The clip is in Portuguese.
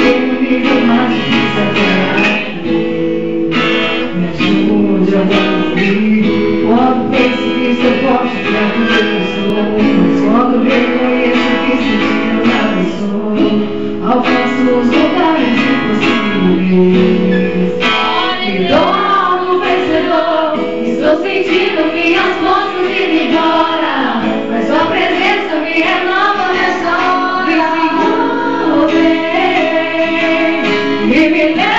cheguei no nível mais difícil até aqui. Me ajude a construir. Quando penso que eu posso pra tudo que eu sou, mas quando reconheço que senti eu nada sou, alcanço os lugares impossíveis. Me torno vencedor. Estou sentindo minhas forças indo embora, mas sua presença me renova nessa hora. Me seguro bem e me leva.